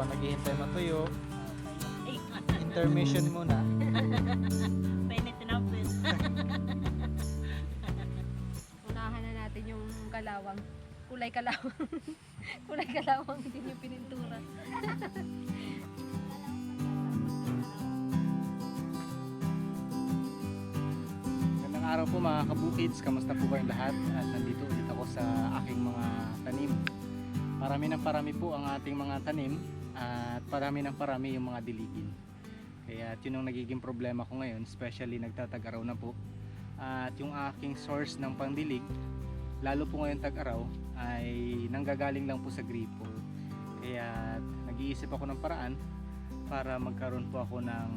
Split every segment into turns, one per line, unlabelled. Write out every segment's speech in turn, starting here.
Habang naghihintay matuyo,
Ay,
intermission muna.
penit na pwede.
Unahan na natin yung kalawang. Kulay kalawang. Kulay kalawang din yung pinintura.
Magandang araw po mga kabukids, kamusta po kayong lahat? At nandito ulit ako sa aking mga tanim. Parami ng parami po ang ating mga tanim at parami ng parami yung mga diligin. Kaya yun ang nagiging problema ko ngayon, especially nagtatag-araw na po. At yung aking source ng pandilig, lalo po ngayon tag-araw, ay nanggagaling lang po sa gripo. Kaya nag-iisip ako ng paraan para magkaroon po ako ng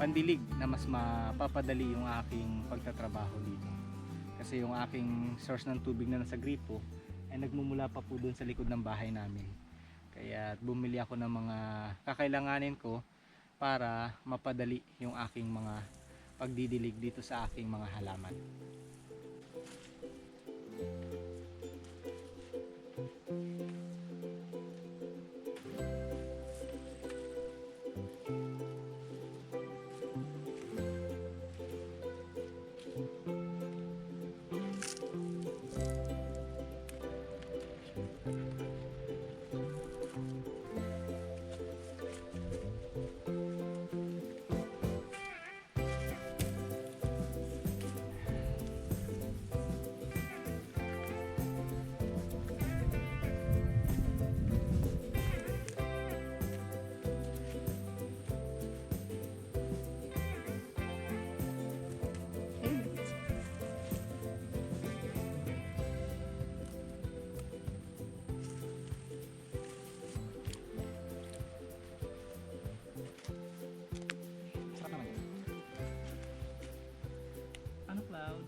pandilig na mas mapapadali yung aking pagtatrabaho dito. Kasi yung aking source ng tubig na nasa gripo ay nagmumula pa po dun sa likod ng bahay namin. Kaya bumili ako ng mga kakailanganin ko para mapadali yung aking mga pagdidilig dito sa aking mga halaman. Ano cloud?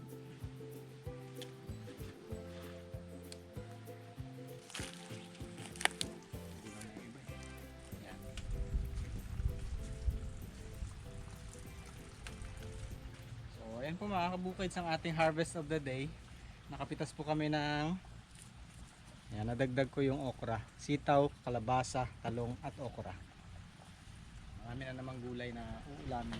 So ayan po mga kabukids ang ating harvest of the day. Nakapitas po kami ng nadagdag ko yung okra, sitaw, kalabasa, talong at okra. Marami na namang gulay na uulamin.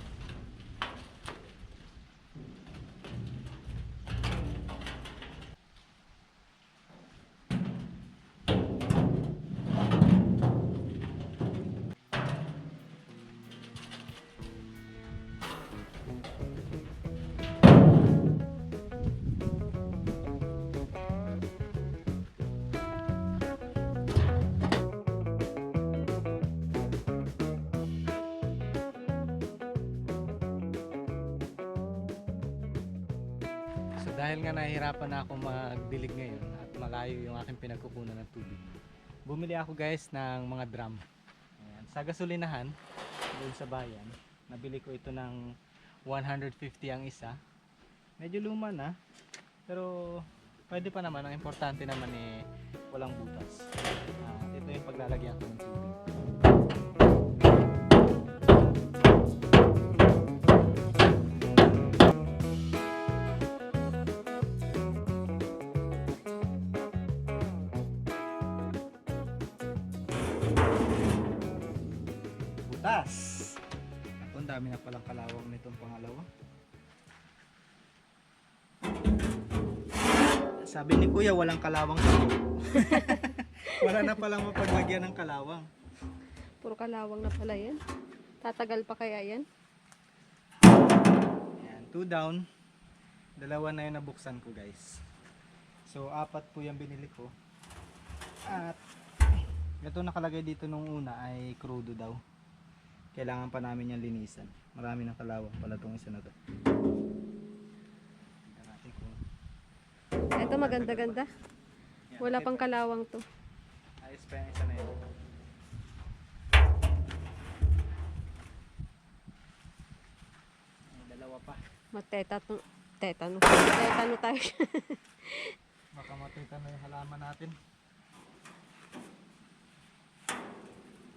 So dahil nga nahihirapan na ako magdilig ngayon at malayo yung aking pinagkukunan ng tubig, bumili ako guys ng mga drum. Ayan. Sa gasolinahan doon sa bayan, nabili ko ito ng 150 ang isa. Medyo luma na, pero pwede pa naman. Ang importante naman walang butas. Ito yung paglalagyan ko ng tubig. Butas! Ang dami na palang kalawang nitong pangalawa. Sabi ni kuya walang kalawang sa buo. Wala na palang mapaglagyan ng kalawang.
Puro kalawang na pala yan. Tatagal pa kaya yan?
Ayan, 2 down. Dalawa na yung nabuksan ko guys. So 4 po yung binili ko. At ito nakalagay dito nung una ay crudo daw. Kailangan pa namin yung linisan. Marami ng kalawang pala itong isa na to. Tingnan natin kung
Ito maganda-ganda.
yan,
Wala
okay
pang
pa.
kalawang to.
Ayos pa yung isa na yun. May dalawa pa.
Tetano tayo.
Baka matita na yung halaman natin.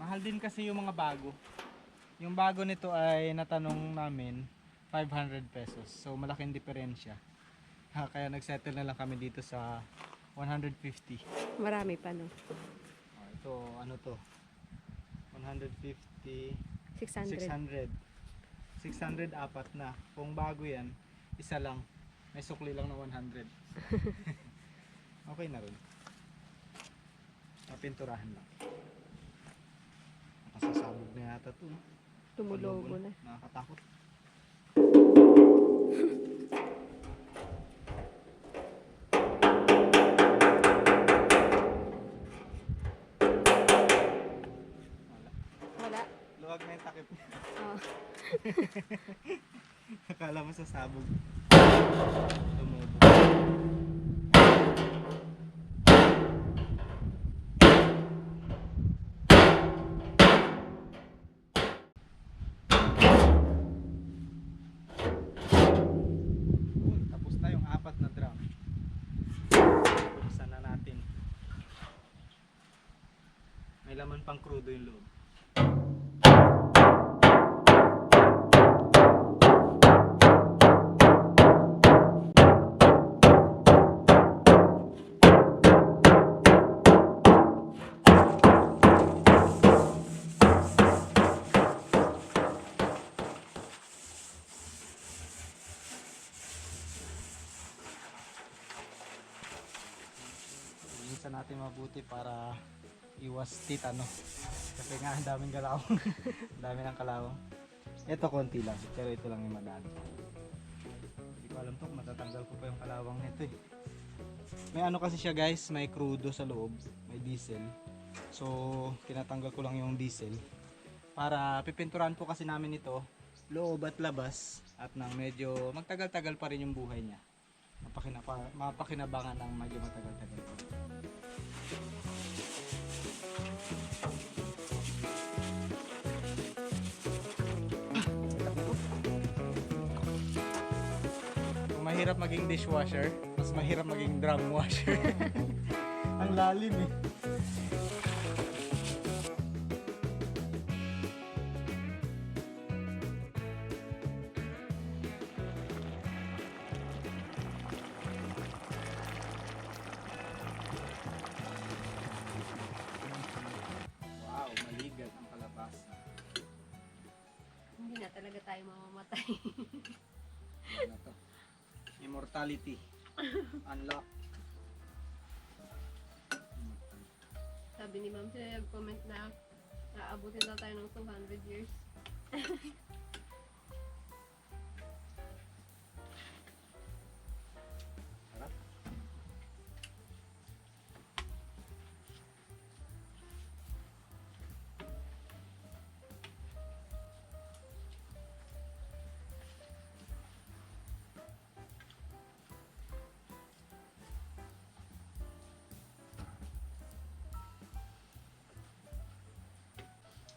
Mahal din kasi yung mga bago. Yung bago nito ay natanong namin 500 pesos. So malaking diferensya. Kaya nagsettle na lang kami dito sa 150.
Marami pa no.
Ito ano to? 150,
600.
600 apat na. Kung bago yan, isa lang. May sukli lang na 100. Okay na rin. Papinturahan lang. Nakasasabog na yata ito.
Tumulobo na.
Nakakatakot. Wala.
Wala.
Luwag na yung takip niya.
Oh.
Akala mo sa sabog. Tumubo. Tapos na yung 4 na drum. Buksan na natin. May laman pang crudo yung loob. Linisan natin mabuti para iwas titano. Kasi nga ang daming kalawang. Ang dami ng kalawang. Ito konti lang, pero ito lang yung madami. Hindi ko alam to kung matatanggal ko pa yung kalawang nito eh. May ano kasi siya guys, may crudo sa loob, may diesel. So, tinatanggal ko lang yung diesel. Para pipinturahan po kasi namin ito, loob at labas. At nang medyo magtagal-tagal pa rin yung buhay niya. Mapakinabangan ng medyo matagal-tagal pa. Kung mahirap maging dishwasher, mas mahirap maging drum washer. Ang lalim eh. Wow, maligat ang kalabasa.
Hindi na talaga tayo mamamatay.
Ano to? Immortality. Unlock.
Sabi ni Ma'am, siya nag-comment na aabutin daw tayo ng 200 years.
Harap.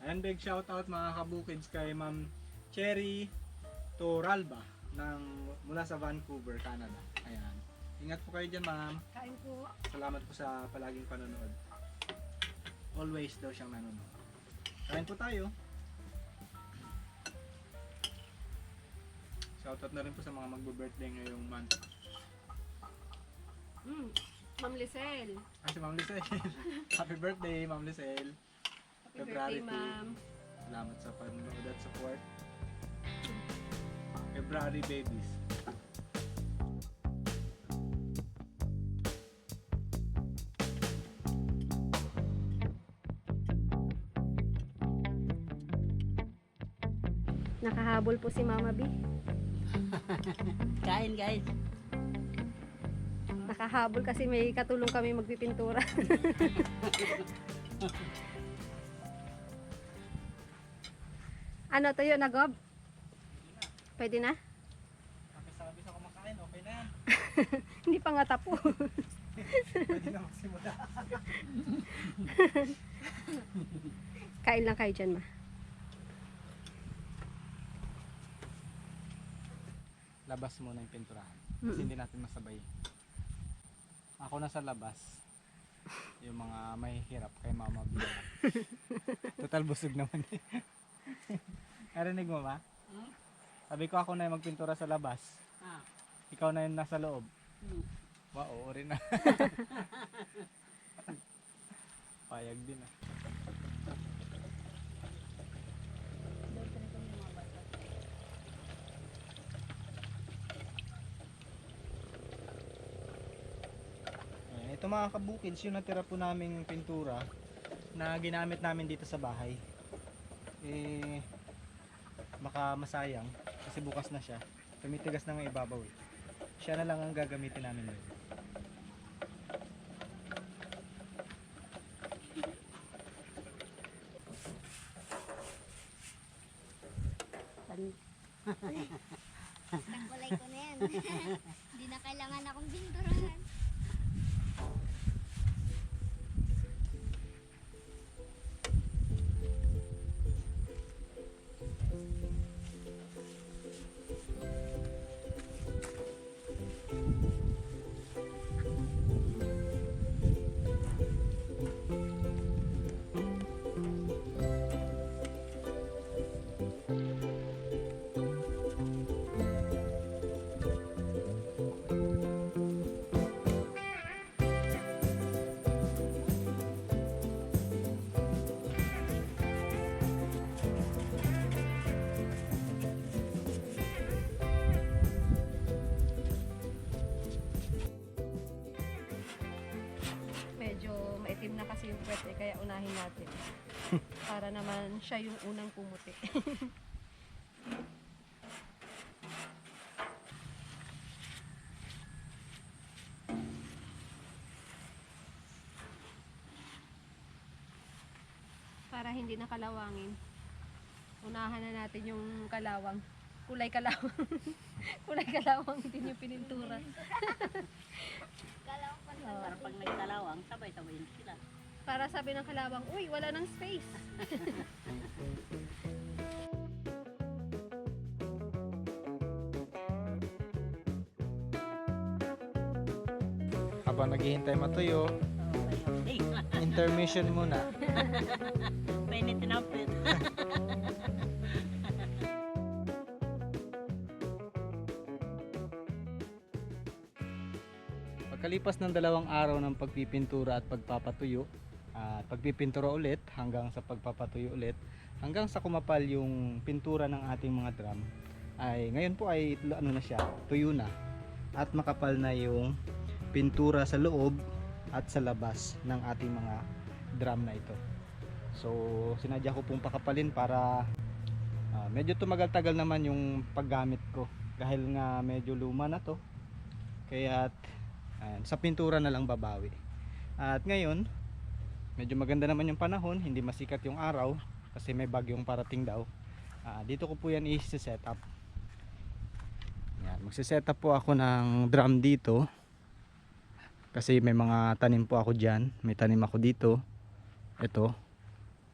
And big shout out mga kabukids kay Ma'am Cherry Toralba mula sa Vancouver, Canada. Ayan. Ingat po kayo dyan, ma'am.
Kain po.
Salamat po sa palaging panonood. Always daw siyang nanonood. Kain po tayo. Shoutout na rin po sa mga magbe-birthday ngayong month.
Ma'am Lisel.
Si Ma'am Lisel. Happy birthday, Ma'am Lisel.
Happy birthday,
2.
Ma'am.
Salamat sa panonood at support. February babies.
Nakahabol po si Mama B.
Kain guys.
Nakahabol kasi may katulong kami magpipintura. Ano to yun, Nagob? Pwede na?
Sabi sa kumakain, okay na yan.
Hindi pa nga tapo.
Pwede na magsimula.
Kain lang kayo dyan, Ma.
Labas muna yung pinturahan. Kasi hindi natin masabay. Ako nasa labas. Yung mga mahihirap kay Mama Bilang. Total busog naman eh. Narinig mo ba? Sabi ko ako na yung magpintura sa labas. Ikaw na yung nasa loob. Wow, oo rin na. Payag din ah. Ito mga kabukids, yung natira po naming pintura na ginamit namin dito sa bahay. Baka masayang kasi bukas na siya. Tumitigas na ng ibabaw eh. Siya na lang ang gagamitin namin ngayon.
Kulay ko na yan. Hindi na kailangan akong binturahan.
Medyo maitim na kasi yung puwet eh, kaya unahin natin. Para naman siya yung unang pumuti. Para hindi na kalawangin. Unahan na natin yung kalawang. Kulay kalawang. Kulay kalawang din yung pinintura.
Kala ko pa
Oo.
Para pag nagtalawang, sabay-sabay na sila.
Para sabi ng kalawang, uy, wala nang space.
Habang naghihintay matuyo,
Okay.
intermission muna.
Mainit na puwet.
Pagkalipas ng 2 araw ng pagpipintura at pagpapatuyo, at pagpipintura ulit hanggang sa pagpapatuyo ulit, hanggang sa kumapal yung pintura ng ating mga drum, ay ngayon po ay ano na siya, tuyo na at makapal na yung pintura sa loob at sa labas ng ating mga drum na ito. So sinadya ko pong pakapalin para medyo tumagal-tagal naman yung paggamit ko dahil nga medyo luma na to, kaya sa pintura na lang babawi. At ngayon medyo maganda naman yung panahon, hindi masikat yung araw kasi may bagyong parating daw. Dito ko po yan i-set up. Yan, magse-set up po ako ng drum dito kasi may mga tanim po ako dyan. May tanim ako dito, ito,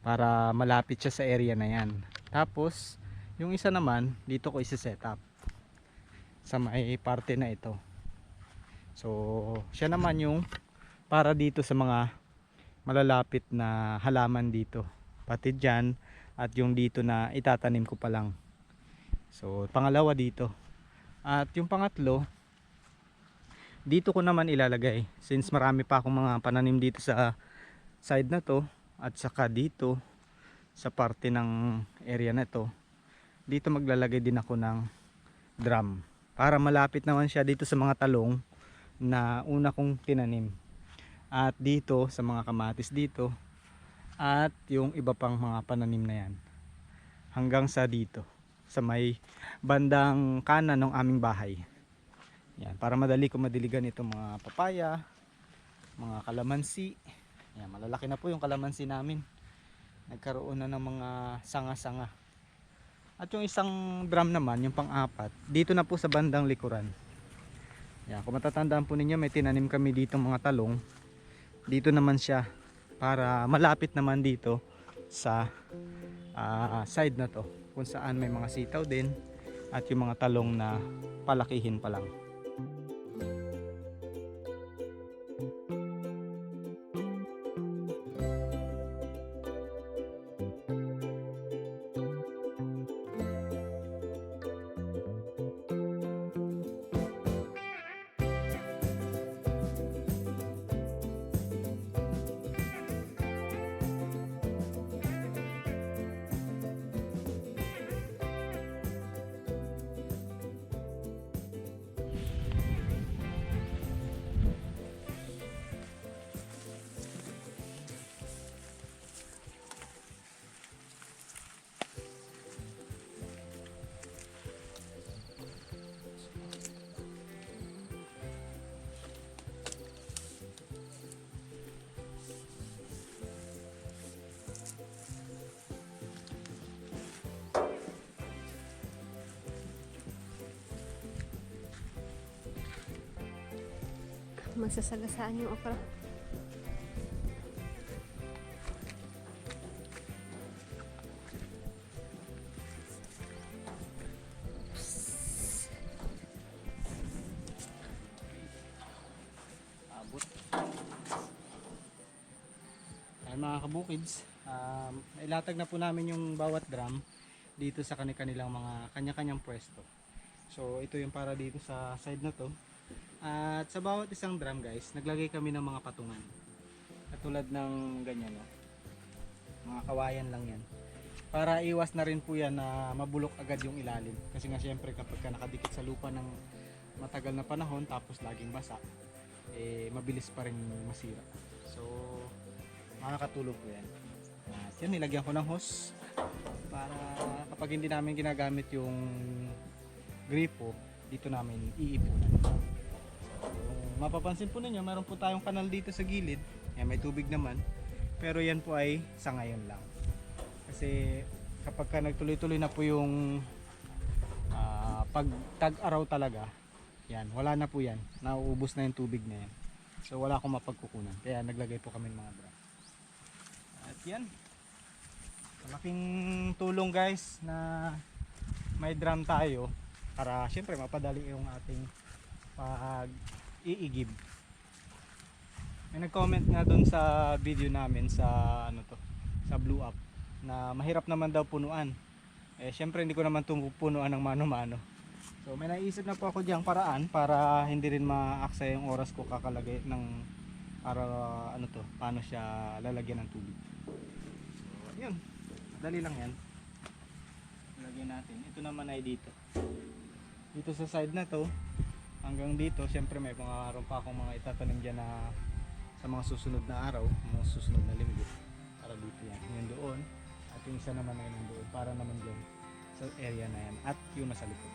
para malapit siya sa area na yan. Tapos yung isa naman dito ko i-set up sa may parte na ito. So siya naman yung para dito sa mga malalapit na halaman dito, pati dyan at yung dito na itatanim ko pa lang. So pangalawa dito, at yung pangatlo dito ko naman ilalagay since marami pa akong mga pananim dito sa side na to at saka dito sa parte ng area na to. Dito maglalagay din ako ng drum para malapit naman siya dito sa mga talong na una kong tinanim, at dito sa mga kamatis dito, at yung iba pang mga pananim na yan hanggang sa dito sa may bandang kanan ng aming bahay. Yan, para madali ko madiligan itong mga papaya, mga kalamansi. Yan, malalaki na po yung kalamansi namin, nagkaroon na ng mga sanga-sanga. At yung isang drum naman, yung pang-apat, dito na po sa bandang likuran. Yan, kung matatandaan po ninyo, may tinanim kami dito mga talong. Dito naman siya para malapit naman dito sa side na to kung saan may mga sitaw din at yung mga talong na palakihin pa lang.
Magsasagasaan yung okra.
Abot. Ay mga kabukids, ilatag na po namin yung bawat drum dito sa kanilang mga kanya-kanyang pwesto. So ito yung para dito sa side na to. At sa bawat isang drum guys, naglagay kami ng mga patungan. Katulad ng ganyan, no? Mga kawayan lang yan. Para iwas na rin po yan na mabulok agad yung ilalim. Kasi nga syempre kapag ka nakadikit sa lupa ng matagal na panahon tapos laging basa, mabilis pa rin masira. So makakatulong po yan. At yan, nilagyan ko ng hose para kapag hindi namin ginagamit yung gripo, dito namin iipunan. Kung mapapansin po ninyo, meron po tayong kanal dito sa gilid. Yan, may tubig naman. Pero yan po ay sa ngayon lang. Kasi kapag ka nagtuloy-tuloy na po yung pag tag-araw talaga, yan, wala na po yan. Nauubos na yung tubig na yan. So wala akong mapagkukunan. Kaya naglagay po kami ng mga drum. At yan. Malaking tulong guys na may drum tayo para syempre mapadali yung ating pag-iigib. May nag-comment nga dun sa video namin sa sa Blue Up na mahirap naman daw punuan. Syempre hindi ko naman punuan ng mano-mano. So may naisip na po ako diyang paraan para hindi rin maaksa yung oras ko kakalagay ng para paano siya lalagyan ng tubig. So yun, dali lang yan. Lagyan natin. Ito naman ay dito. Dito sa side na to hanggang dito, syempre may mga pa akong mga itatanim dyan na sa mga susunod na araw, mga susunod na linggo. Para dito yan. Yung doon at yung isa naman ay yung doon para naman dyan sa area na yan at yung nasa likod.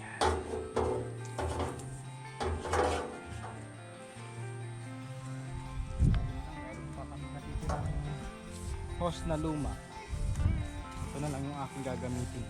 Yan. Meron pa kami natitirang hose na luma. Ito na lang yung aking gagamitin.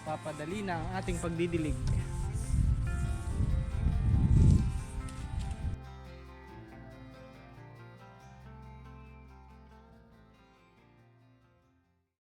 Papadali na ang ating pagdidilig.